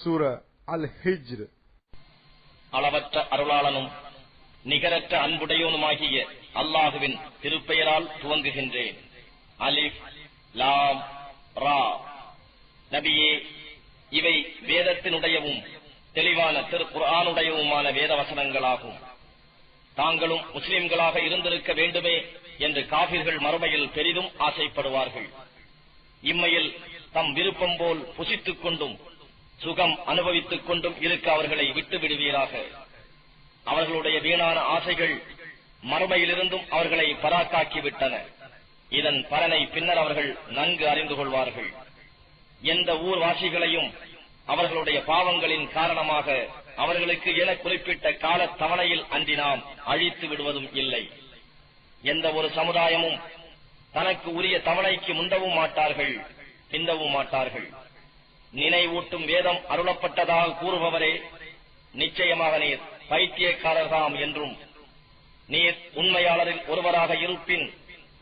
சூரா அல் ஹிஜ்ர். அளவற்ற அருளாளனும் நிகரற்ற அன்புடையோனுமாகிய அல்லாஹுவின் திருப்பெயரால் துவங்குகின்றேன். அலிஃப் லாம் ரா. நபியே, இவை வேதத்தினுடையவும் தெளிவான திருக்குர்ஆனுடையவுமான வேத வசனங்களாகும். தாங்களும் முஸ்லிம்களாக இருந்திருக்க வேண்டுமே என்று காபிர்கள் மறுமையில் பெரிதும் ஆசைப்படுவார்கள். இம்மையில் தம் விருப்பம் போல் புசித்துக் கொண்டும் சுகம் அனுபவித்துக் கொண்டும் இருக்க அவர்களை விட்டு விடுவீராக. அவர்களுடைய வீணான ஆசைகள் மறுமையிலிருந்தும் அவர்களை பராக்காக்கிவிட்டன. இதன் பலனை பின்னர் அவர்கள் நன்கு அறிந்து கொள்வார்கள். எந்த ஊர்வாசிகளையும் அவர்களுடைய பாவங்களின் காரணமாக அவர்களுக்கு என குறிப்பிட்ட கால தவணையில் அன்றி நாம் அழித்து விடுவதும் இல்லை. எந்த ஒரு சமுதாயமும் தனக்கு உரிய தவணைக்கு முந்தவும் மாட்டார்கள், பிந்தவும் மாட்டார்கள். நினைவூட்டும் வேதம் அருளப்பட்டதாக கூறுபவரே, நிச்சயமாக நீர் பைத்தியக்காரர்தாம் என்றும், நீர் உண்மையாளரில் ஒருவராக இருப்பின்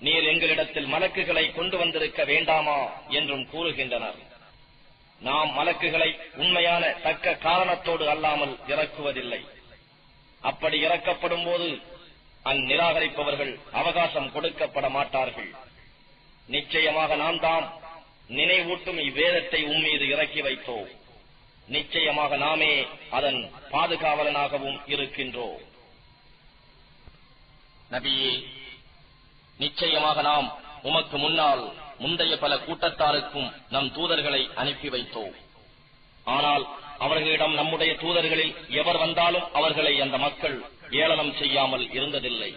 நீர் எங்களிடத்தில் மலக்குகளை கொண்டு வந்திருக்க வேண்டாமா என்றும் கூறுகின்றனர். நாம் மலக்குகளை உண்மையான தக்க காரணத்தோடு அல்லாமல் இறக்குவதில்லை. அப்படி இறக்கப்படும் போது அந்நிராகரிப்பவர்கள் அவகாசம் கொடுக்கப்பட மாட்டார்கள். நிச்சயமாக நாம் தாம் நினைவூட்டும் இவ்வேதத்தை உம்மீது இறக்கி வைத்தோம். நிச்சயமாக நாமே அதன் பாதுகாவலனாகவும் இருக்கின்றோம். நபியே, நிச்சயமாக நாம் உமக்கு முன்னால் முந்தைய பல கூட்டத்தாருக்கும் நம் தூதர்களை அனுப்பி வைத்தோம். ஆனால் அவர்களிடம் நம்முடைய தூதர்களில் எவர் வந்தாலும் அவர்களை அந்த மக்கள் ஏளனம் செய்யாமல் இருந்ததில்லை.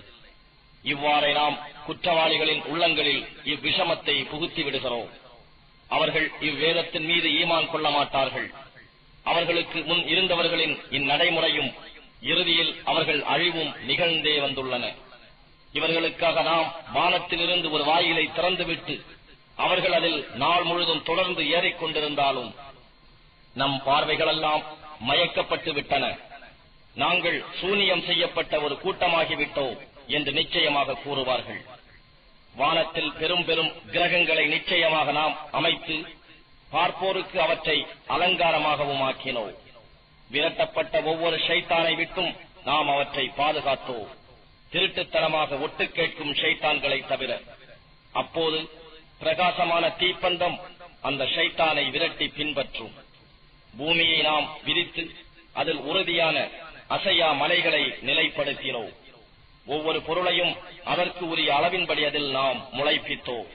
இவ்வாறே நாம் குற்றவாளிகளின் உள்ளங்களில் இவ்விஷமத்தை புகுத்தி விடுகிறோம். அவர்கள் இவ்வேதத்தின் மீது ஈமான் கொள்ள மாட்டார்கள். அவர்களுக்கு முன் இருந்தவர்களின் இந்நடைமுறையும் இறுதியில் அவர்கள் அழிவும் நிகழ்ந்தே வந்துள்ளன. இவர்களுக்காக நாம் வானத்திலிருந்து ஒரு வாயிலை திறந்துவிட்டு அவர்கள் அதில் நாள் முழுதும் தொடர்ந்து ஏறிக்கொண்டிருந்தாலும் நம் பார்வைகளெல்லாம் மயக்கப்பட்டு விட்டன. நாங்கள் சூனியம் செய்யப்பட்ட ஒரு கூட்டமாகிவிட்டோம் என்று நிச்சயமாக கூறுவார்கள். வானத்தில் பெரும் பெரும் கிரகங்களை நிச்சயமாக நாம் அமைத்து பார்ப்போருக்கு அவற்றை அலங்காரமாகவும் ஆக்கினோம். விரட்டப்பட்ட ஒவ்வொரு ஷைத்தானை விட்டும் நாம் அவற்றை பாதுகாத்தோம், திருட்டுத்தனமாக ஒட்டு கேட்கும் ஷைத்தான்களை தவிர. அப்போது பிரகாசமான தீப்பந்தம் அந்த ஷைத்தானை விரட்டி பின்பற்றும். பூமியை நாம் விரித்து அதில் உறுதியான அசையா மலைகளை நிலைப்படுத்தினோம். ஒவ்வொரு பொருளையும் அதற்கு உரிய அளவின்படி அதில் நாம் முளைப்பித்தோம்.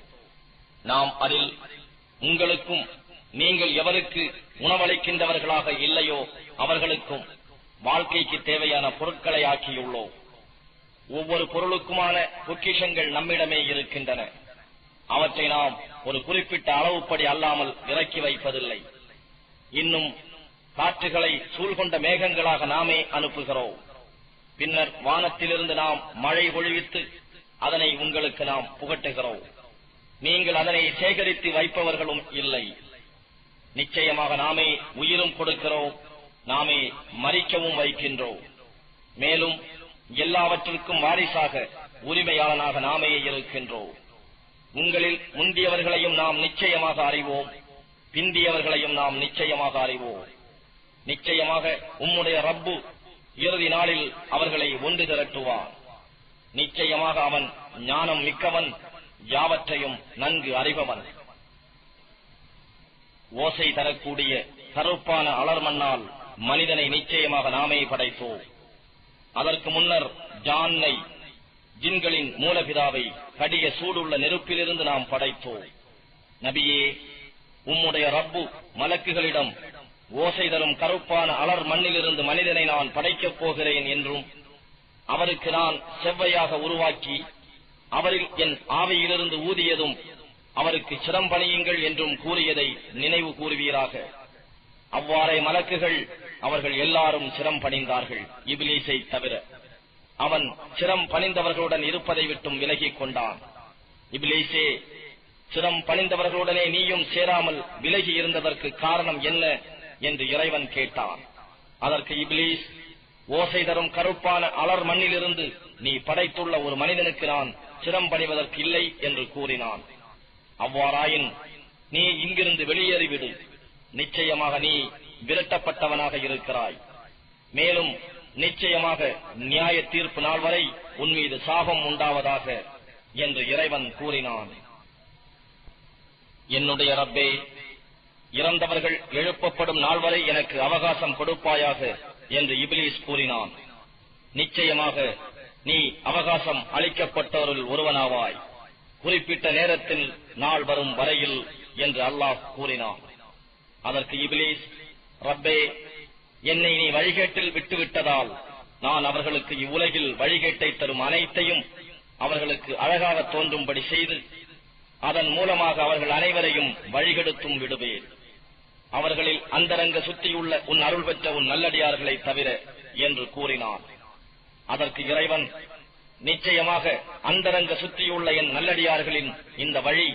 நாம் அதில் உங்களுக்கும் நீங்கள் எவருக்கு உணவளிக்கின்றவர்களாக இல்லையோ அவர்களுக்கும் வாழ்க்கைக்கு தேவையான பொருட்களை ஆக்கியுள்ளோம். ஒவ்வொரு பொருளுக்குமான பொக்கிஷங்கள் நம்மிடமே இருக்கின்றன. அவற்றை நாம் ஒரு குறிப்பிட்ட அளவுப்படி அல்லாமல் இறக்கி வைப்பதில்லை. இன்னும் காற்றுகளை சூழ்கொண்ட மேகங்களாக நாமே அனுப்புகிறோம். பின்னர் வானத்திலிருந்து நாம் மழை பொழிவித்து அதனை உங்களுக்கு நாம் புகட்டுகிறோம். நீங்கள் அதனை சேகரித்து வைப்பவர்களும் இல்லை. நிச்சயமாக நாமே உயிரும் கொடுக்கிறோம், நாமே மரிக்கவும் வைக்கின்றோம். மேலும் எல்லாவற்றிற்கும் வாரிசாக உரிமையாளனாக நாமே இருக்கின்றோம். உங்களில் முந்தியவர்களையும் நாம் நிச்சயமாக அறிவோம், பிந்தியவர்களையும் நாம் நிச்சயமாக அறிவோம். நிச்சயமாக உம்முடைய ரப்பு இறுதி நாளில் அவர்களை ஒன்று திரட்டுவான். நிச்சயமாக அவன் ஞானம் மிக்கவன், யாவற்றையும் நன்கு அறிபவன். ஓசை தரக்கூடிய கருப்பான அலர்மண்ணால் மனிதனை நிச்சயமாக நாமே படைத்தோம். அதற்கு முன்னர் ஜான்னை, ஜின்களின் மூலபிதாவை கடிய சூடுள்ள நெருப்பிலிருந்து நாம் படைத்தோம். நபியே, உம்முடைய ரப்பு மலக்குகளிடம் ஓசை தரும் கருப்பான அலர் மண்ணிலிருந்து மனிதனை நான் படைக்கப் போகிறேன் என்றும், அவருக்கு நான் செவ்வையாக உருவாக்கி அவரில் என் ஆவியிலிருந்து ஊதியதும் அவருக்கு சிரம்பணியுங்கள் என்றும் கூறியதை நினைவு கூறுவீராக. அவ்வாறே மலக்குகள் அவர்கள் எல்லாரும் சிரம் பணிந்தார்கள், இப்லீஸை தவிர. அவன் சிரம் பணிந்தவர்களுடன் இருப்பதை விட்டும் விலகிக் கொண்டான். இப்லீஸே, சிரம் பணிந்தவர்களுடனே நீயும் சேராமல் விலகி இருந்ததற்கு காரணம் என்ன என்று இறைவன் கேட்டான். அதற்கு இப்லீஸ், ஓசை தரும் கருப்பான அலர் மண்ணிலிருந்து நீ படைத்துள்ள ஒரு மனிதனுக்கு நான் சிரம் பணிவதற்கு இல்லை என்று கூறினான். அவ்வாறாயின் நீ இங்கிருந்து வெளியேறிவிடு. நிச்சயமாக நீ விரட்டப்பட்டவனாக இருக்கிறாய். மேலும் நிச்சயமாக நியாய தீர்ப்பு நாள் வரை உன் மீது சாபம் உண்டாவதாக என்று இறைவன் கூறினான். என்னுடைய ரப்பே, இறந்தவர்கள் எழுப்பப்படும் நாள் வரை எனக்கு அவகாசம் கொடுப்பாயாக என்று இப்லீஸ் கூறினான். நிச்சயமாக நீ அவகாசம் அளிக்கப்பட்டவரில் ஒருவனாவாய், குறிப்பிட்ட நேரத்தில் நாள் வரும் வரையில் என்று அல்லாஹ் கூறினான். அதற்கு இப்லீஸ், ரப்பே, என்னை நீ வழிகேட்டில் விட்டுவிட்டதால் நான் அவர்களுக்கு இவ்வுலகில் வழிகேட்டை தரும் அனைத்தையும் அவர்களுக்கு அழகாக தோன்றும்படி செய்து அதன் மூலமாக அவர்கள் அனைவரையும் வழிகெடுத்தும் விடுவேன். அவர்களில் அந்தரங்க சுற்றியுள்ள உன் அருள் பெற்ற உன் நல்லடியார்களை தவிர என்று கூறினான். அதற்கு இறைவன், நிச்சயமாக அந்தரங்க சுற்றியுள்ள என் நல்லடியார்களின் இந்த வழி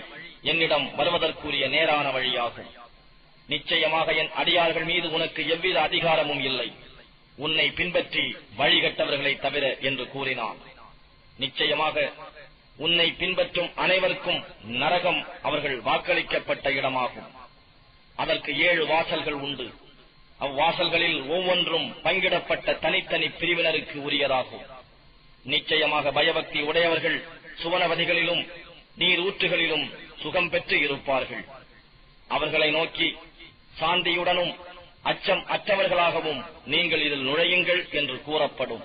என்னிடம் வருவதற்குரிய நேரான வழியாகும். நிச்சயமாக என் அடியார்கள் மீது உனக்கு எவ்வித அதிகாரமும் இல்லை, உன்னை பின்பற்றி வழிகட்டவர்களை தவிர என்று கூறினான். நிச்சயமாக உன்னை பின்பற்றும் அனைவருக்கும் நரகம் அவர்கள் வாக்களிக்கப்பட்ட இடமாகும். அதற்கு 7 வாசல்கள் உண்டு. அவ்வாசல்களில் ஒவ்வொன்றும் பங்கிடப்பட்ட தனித்தனி பிரிவினருக்கு உரியதாகும். நிச்சயமாக பயபக்தி உடையவர்கள் சுவனவதிகளிலும் நீர் ஊற்றுகளிலும் சுகம் பெற்று இருப்பார்கள். அவர்களை நோக்கி சாந்தியுடனும் அச்சம் அற்றவர்களாகவும் நீங்கள் இதில் நுழையுங்கள் என்று கூறப்படும்.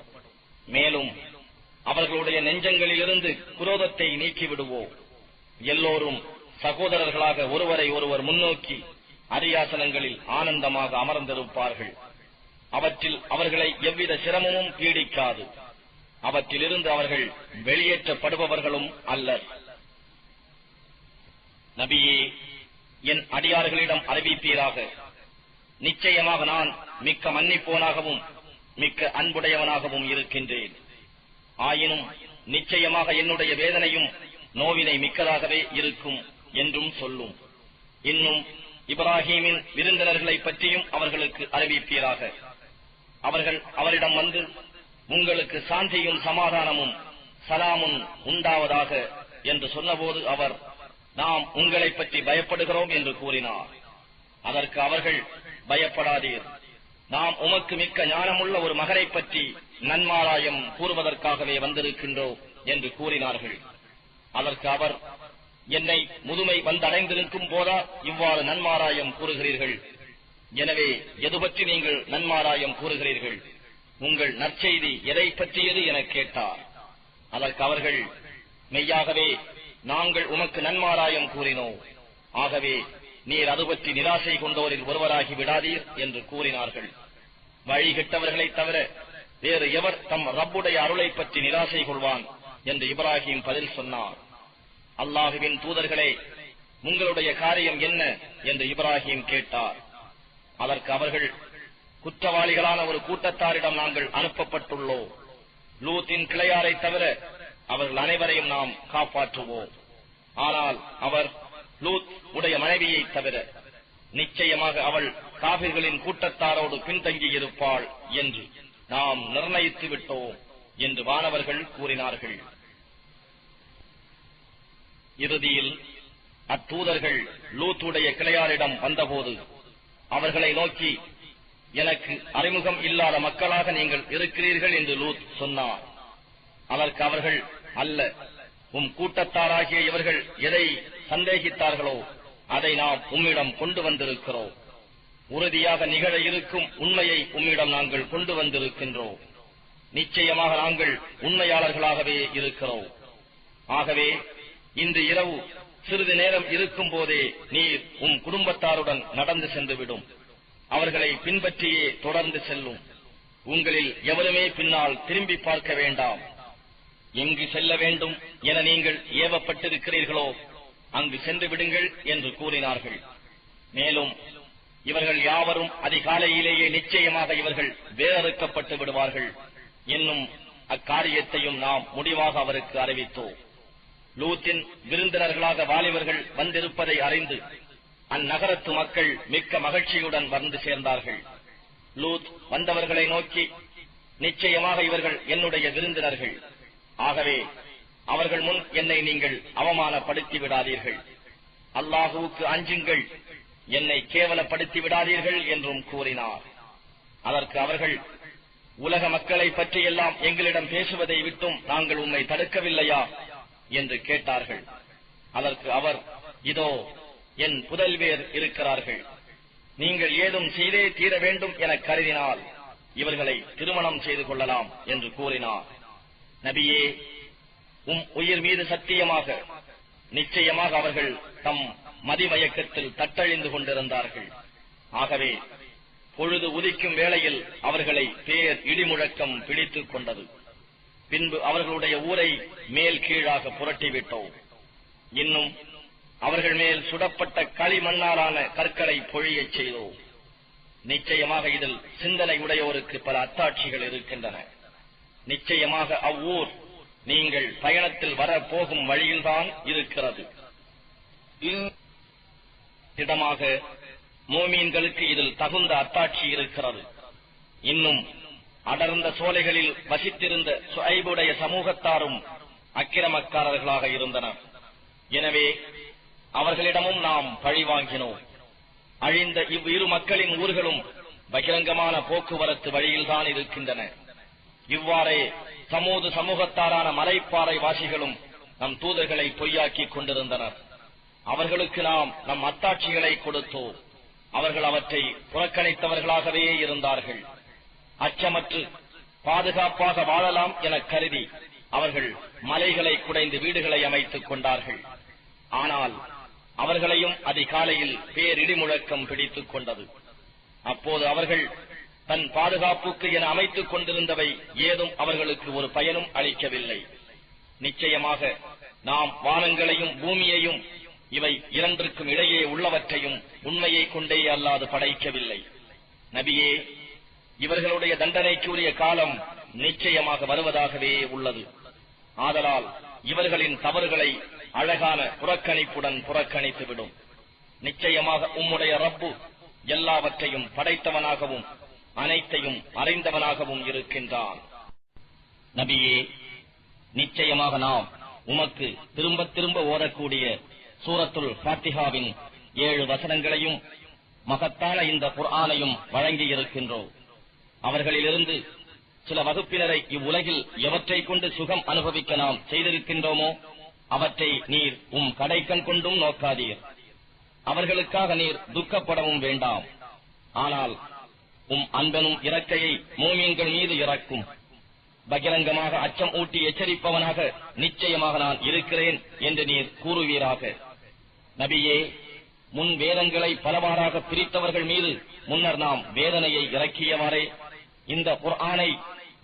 மேலும் அவர்களுடைய நெஞ்சங்களிலிருந்து குரோதத்தை நீக்கிவிடுவோம். எல்லோரும் சகோதரர்களாக ஒருவரை ஒருவர் முன்னோக்கி அரியாசனங்களில் ஆனந்தமாக அமர்ந்திருப்பார்கள். அவற்றில் அவர்களை எவ்வித சிரமமும் பீடிக்காது. அவற்றிலிருந்து அவர்கள் வெளியேற்றப்படுபவர்களும் அல்லர். நபியே, என் அடியார்களிடம் அறிவிப்பீராக, நிச்சயமாக நான் மிக்க மன்னிப்போனாகவும் மிக்க அன்புடையவனாகவும் இருக்கின்றேன். ஆயினும் நிச்சயமாக என்னுடைய வேதனையும் நோவினை மிக்கதாகவே இருக்கும் என்றும் சொல்லும். இன்னும் இப்ராஹீமின் விருந்தினர்களை பற்றியும் அவர்களுக்கு அறிவிப்பீராக. அவர்கள் அவரிடம் வந்து, உங்களுக்கு சாந்தியும் சமாதானமும் சலாமும் உண்டாவதாக என்று சொன்னபோது அவர், நாம் உங்களை பற்றி பயப்படுகிறோம் என்று கூறினார். அதற்கு அவர்கள், பயப்படாதீர், நாம் உமக்கு மிக்க ஞானமுள்ள ஒரு மகனை பற்றி நன்மாராயம் கூறுவதற்காகவே வந்திருக்கின்றோம் என்று கூறினார்கள். அதற்கு அவர், என்னை முதுமை வந்தடைந்திருக்கும் போதா இவ்வாறு நன்மாராயம் கூறுகிறீர்கள்? எனவே எது பற்றி நீங்கள் நன்மாராயம் கூறுகிறீர்கள்? உங்கள் நற்செய்தி எதை பற்றியது என கேட்டார். அதற்கு அவர்கள், மெய்யாகவே நாங்கள் உமக்கு நன்மாராயம் கூறினோம். ஆகவே நீர் அது பற்றி நிராசை கொண்டோரில் ஒருவராகி விடாதீர் என்று கூறினார்கள். வழிகிட்டவர்களை தவிர வேறு எவர் தம் ரப்புடைய அருளை பற்றி நிராசை கொள்வான் என்று இப்ராஹிம் பதில் சொன்னார். அல்லாஹுவின் தூதர்களே, உங்களுடைய காரியம் என்ன என்று இப்ராஹிம் கேட்டார். அதற்கு அவர்கள், குற்றவாளிகளான ஒரு கூட்டத்தாரிடம் நாங்கள் அனுப்பப்பட்டுள்ளோம். லூத்தின் கிளையாரை தவிர அவர்கள் அனைவரையும் நாம் காப்பாற்றுவோம். ஆனால் அவர் லூத் உடைய மனைவியை தவிர, நிச்சயமாக அவள் காபிர்களின் கூட்டத்தாரோடு பின்தங்கியிருப்பாள் என்று நாம் நிர்ணயித்து விட்டோம் என்று வானவர்கள் கூறினார்கள். இறுதியில் அத்தூதர்கள் லூத்துடைய கிளையாரிடம் வந்தபோது அவர்களை நோக்கி, எனக்கு அறிமுகம் இல்லாத மக்களாக நீங்கள் இருக்கிறீர்கள் என்று லூத் சொன்னார். அதற்கு அவர்கள், அல்ல, உம் கூட்டத்தாராகிய இவர்கள் எதை சந்தேகித்தார்களோ அதை நாம் உம்மிடம் கொண்டு வந்திருக்கிறோம். உறுதியாக நிகழ இருக்கும் உண்மையை உம்மிடம் நாங்கள் கொண்டு வந்திருக்கின்றோம். நிச்சயமாக நாங்கள் உண்மையாளர்களாகவே இருக்கிறோம். ஆகவே இன்று இரவு சிறிது நேரம் இருக்கும் போதே நீர் உம் குடும்பத்தாருடன் நடந்து சென்றுவிடும். அவர்களை பின்பற்றியே தொடர்ந்து செல்லும். உங்களில் எவருமே பின்னால் திரும்பி பார்க்க வேண்டாம். எங்கு செல்ல வேண்டும் என நீங்கள் ஏவப்பட்டிருக்கிறீர்களோ அங்கு சென்று விடுங்கள் என்று கூறினார்கள். மேலும் இவர்கள் யாவரும் அதிகாலையிலேயே நிச்சயமாக இவர்கள் வேறறுக்கப்பட்டு விடுவார்கள் என்னும் அக்காரியத்தையும் நாம் முடிவாக அவருக்கு அறிவித்தோம். லூத்தின் விருந்தினர்களாக வாலிபர்கள் வந்திருப்பதை அறிந்து அந்நகரத்து மக்கள் மிக்க மகிழ்ச்சியுடன் வந்து சேர்ந்தார்கள். லூத் வந்தவர்களை நோக்கி, நிச்சயமாக இவர்கள் என்னுடைய விருந்தினர்கள். ஆகவே அவர்கள் முன் என்னை நீங்கள் அவமானப்படுத்தி விடாதீர்கள். அல்லாஹுவுக்கு அஞ்சுங்கள். என்னை கேவலப்படுத்தி விடாதீர்கள் என்றும் கூறினார். அதற்கு அவர்கள், உலக மக்களை பற்றியெல்லாம் எங்களிடம் பேசுவதை விட்டும் நாங்கள் உம்மை தடுக்கவில்லையா என்று கேட்டார்கள். அதற்கு அவர், இதோ என் புதல்வியர் இருக்கிறார்கள், நீங்கள் ஏதும் செய்தே தீர வேண்டும் என கருதினால் இவர்களை திருமணம் செய்து கொள்ளலாம் என்று கூறினார். நபியே, உயிர் மீது சத்தியமாக, நிச்சயமாக அவர்கள் தம் மதிமயக்கத்தில் தட்டழிந்து கொண்டிருந்தார்கள். ஆகவே பொழுது உதிக்கும் வேளையில் அவர்களை பேர் இடிமுழக்கம் பிடித்துக் கொண்டது. பின்பு அவர்களுடைய ஊரை மேல் கீழாக புரட்டிவிட்டோம். இன்னும் அவர்கள் மேல் சுடப்பட்ட களிமண்ணாலான கற்களை பொழியச் செய்தோம். நிச்சயமாக இதில் சிந்தனை உடையோருக்கு பல அத்தாட்சிகள் இருக்கின்றன. நிச்சயமாக அவ்வூர் நீங்கள் பயணத்தில் வரப்போகும் வழியில்தான் இருக்கிறது. இடமாக மோமீன்களுக்கு இதில் தகுந்த அத்தாட்சி இருக்கிறது. இன்னும் அடர்ந்த சோலைகளில் வசித்திருந்த சுஐபுடைய சமூகத்தாரும் அக்கிரமக்காரர்களாக இருந்தனர். எனவே அவர்களிடமும் நாம் பழிவாங்கினோம். அழிந்த இவ்விரு மக்களின் ஊர்களும் பகிரங்கமான போக்குவரத்து வழியில்தான் இருக்கின்றன. இவ்வாறே சமூது சமூகத்தாரான மலைப்பாறை வாசிகளும் நம் தூதர்களை பொய்யாக்கிக் கொண்டிருந்தனர். அவர்களுக்கு நாம் நம் அத்தாட்சிகளை கொடுத்தோம். அவர்கள் அவற்றை புறக்கணித்தவர்களாகவே இருந்தார்கள். அச்சமற்று பாதுகாப்பாக வாழலாம் என கருதி அவர்கள் மலைகளை குடைந்து வீடுகளை அமைத்துக் கொண்டார்கள். ஆனால் அவர்களையும் அதிகாலையில் பேரிடி முழக்கம் பிடித்துக் கொண்டது. அப்போது அவர்கள் தன் பாதுகாப்புக்கு என அமைத்துக் கொண்டிருந்தவை ஏதும் அவர்களுக்கு ஒரு பயனும் அளிக்கவில்லை. நிச்சயமாக நாம் வானங்களையும் பூமியையும் இவை இரண்டிற்கும் இடையே உள்ளவற்றையும் உண்மையை கொண்டே அல்லாது படைக்கவில்லை. நபியே, இவர்களுடைய தண்டனைக்கு உரிய காலம் நிச்சயமாக வருவதாகவே உள்ளது. ஆதலால் இவர்களின் தவறுகளை அழகான புறக்கணிப்புடன் புறக்கணித்துவிடும். நிச்சயமாக உம்முடைய ரப்பு எல்லாவற்றையும் படைத்தவனாகவும் அனைத்தையும் அறிந்தவனாகவும் இருக்கின்றான். நபியே, நிச்சயமாக நாம் உமக்கு திரும்ப திரும்ப ஓதக்கூடிய சூரத்துல் ஃபாத்திஹாவின் 7 வசனங்களையும் மகத்தான இந்த குர்ஆனையும் வழங்கி இருக்கின்றோம். அவர்களிலிருந்து சில வகுப்பினரை இவ்வுலகில் எவற்றை கொண்டு சுகம் அனுபவிக்க நாம் செய்திருக்கின்றோமோ அவற்றை நீர் கடைக்கண் கொண்டும் நோக்காதீர். அவர்களுக்காக நீர் துக்கப்படவும் வேண்டாம். ஆனால் அன்பனும் இறக்கையை மூமின்கள் மீது இறக்கும். பகிரங்கமாக அச்சம் ஊட்டி எச்சரிப்பவனாக நிச்சயமாக நான் இருக்கிறேன் என்று நீர் கூறுவீராக. நபியே, முன் வேதங்களை பலவாறாக பிரித்தவர்கள் மீது முன்னர் நாம் வேதனையை இறக்கியவாறே இந்த குர்ஆனை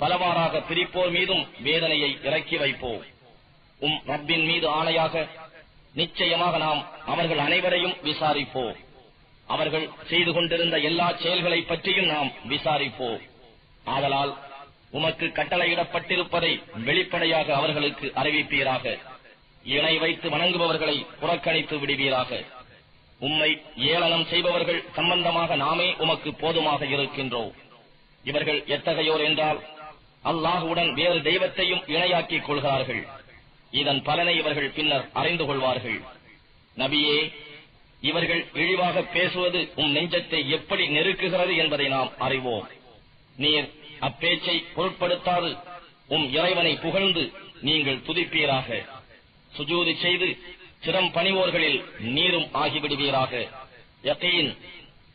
பலவாறாக பிரிப்போர் மீதும் வேதனையை இறக்கி வைப்போம். ரப்பின் மீது ஆணையாக நிச்சயமாக நாம் அவர்கள் அனைவரையும் விசாரிப்போம். அவர்கள் செய்து கொண்டிருந்த எல்லா செயல்களை பற்றியும் நாம் விசாரிப்போம். ஆதலால் உமக்கு கட்டளையிடப்பட்டிருப்பதை வெளிப்படையாக அவர்களுக்கு அறிவிப்பீராக. இணை வைத்து வணங்குபவர்களை புறக்கணித்து விடுவீராக. உம்மை ஏளனம் செய்பவர்கள் சம்பந்தமாக நாமே உமக்கு போதுமாக இருக்கின்றோம். இவர்கள் எத்தகையோர் என்றால் அல்லாஹுடன் வேறு தெய்வத்தையும் இணையாக்கிக் கொள்கிறார்கள். இதன் பலனை இவர்கள் பின்னர் அறிந்து கொள்வார்கள். நபியே, இவர்கள் இழிவாக பேசுவது நெஞ்சத்தை எப்படி நெருக்குகிறது என்பதை நாம் அறிவோம். நீர் அப்பேச்சை பொருட்படுத்தாது இறைவனை புகழ்ந்து நீங்கள் துதிப்பீராக. சுஜூது செய்து சிரம் பணிவோர்களில் நீரும் ஆகிவிடுவீராக. யகீன்,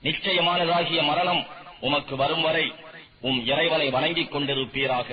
நிச்சயமானதாகிய மரணம் உமக்கு வரும் வரை இறைவனை வணங்கிக் கொண்டிருப்பீராக.